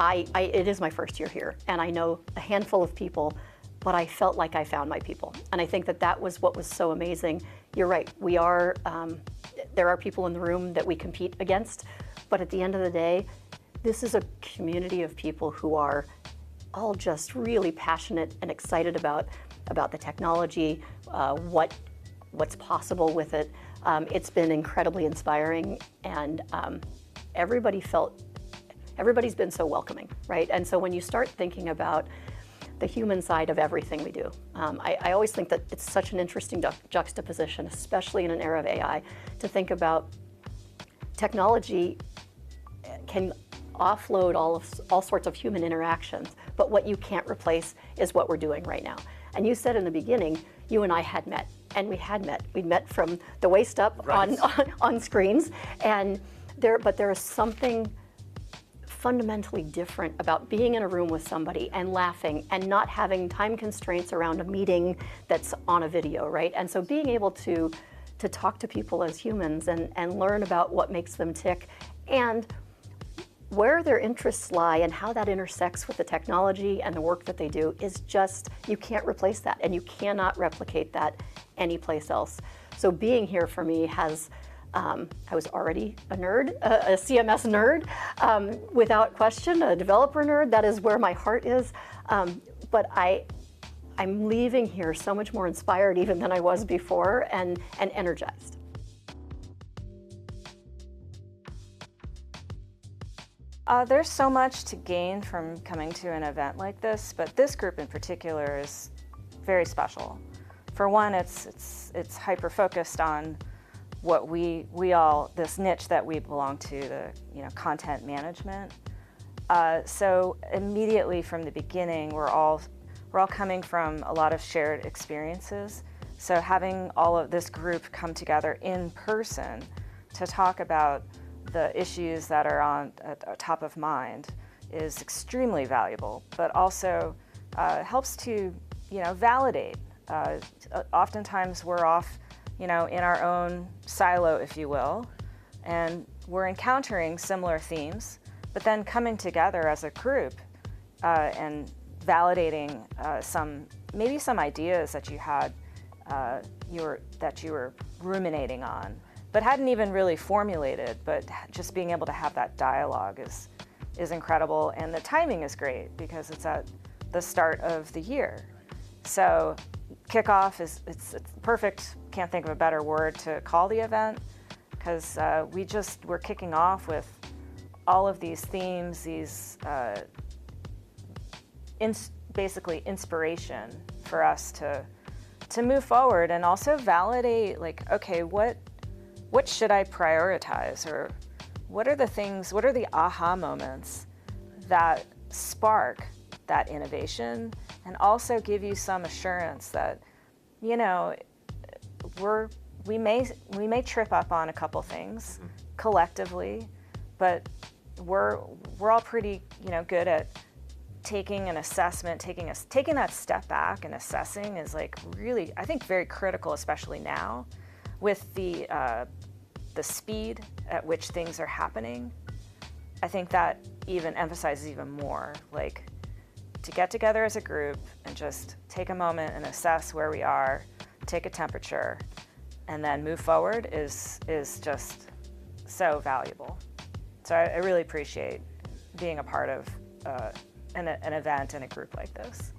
it is my first year here, and I know a handful of people, but I felt like I found my people. And I think that that was what was so amazing. You're right, we are, there are people in the room that we compete against, but at the end of the day, this is a community of people who are all just really passionate and excited about the technology, what's possible with it. It's been incredibly inspiring, and everybody's been so welcoming, right? And so when you start thinking about the human side of everything we do, I always think that it's such an interesting juxtaposition, especially in an era of AI, to think about technology can offload all sorts of human interactions, but what you can't replace is what we're doing right now. And you said in the beginning, you and I had met, and we had met. We'd met from the waist up, right, on screens, but there is something fundamentally different about being in a room with somebody and laughing and not having time constraints around a meeting that's on a video, right? And so being able to talk to people as humans and learn about what makes them tick and where their interests lie and how that intersects with the technology and the work that they do is just, you can't replace that, and you cannot replicate that anyplace else. So being here for me has, I was already a nerd, a CMS nerd, without question, a developer nerd. That is where my heart is. But I'm leaving here so much more inspired even than I was before, and energized. There's so much to gain from coming to an event like this, but this group in particular is very special. For one, it's hyper-focused on what we all, this niche that we belong to, the content management. So immediately from the beginning, we're all coming from a lot of shared experiences. So having all of this group come together in person to talk about the issues that are at top of mind is extremely valuable, but also helps to validate. Oftentimes we're off in our own silo, if you will, and we're encountering similar themes, but then coming together as a group and validating maybe some ideas that you had that you were ruminating on, but hadn't even really formulated, but just being able to have that dialogue is incredible, and the timing is great because it's at the start of the year. So kickoff it's perfect, can't think of a better word to call the event, because we're kicking off with all of these themes, these basically inspiration for us to move forward and also validate, like, okay, what should I prioritize, or what are the aha moments that spark that innovation and also give you some assurance that, we may trip up on a couple things collectively, but we're all pretty, good at taking an assessment, taking that step back and assessing is like really, I think, very critical, especially now with the speed at which things are happening. I think that even emphasizes even more, like, to get together as a group and just take a moment and assess where we are, take a temperature, and then move forward is just so valuable. So I really appreciate being a part of an event and a group like this.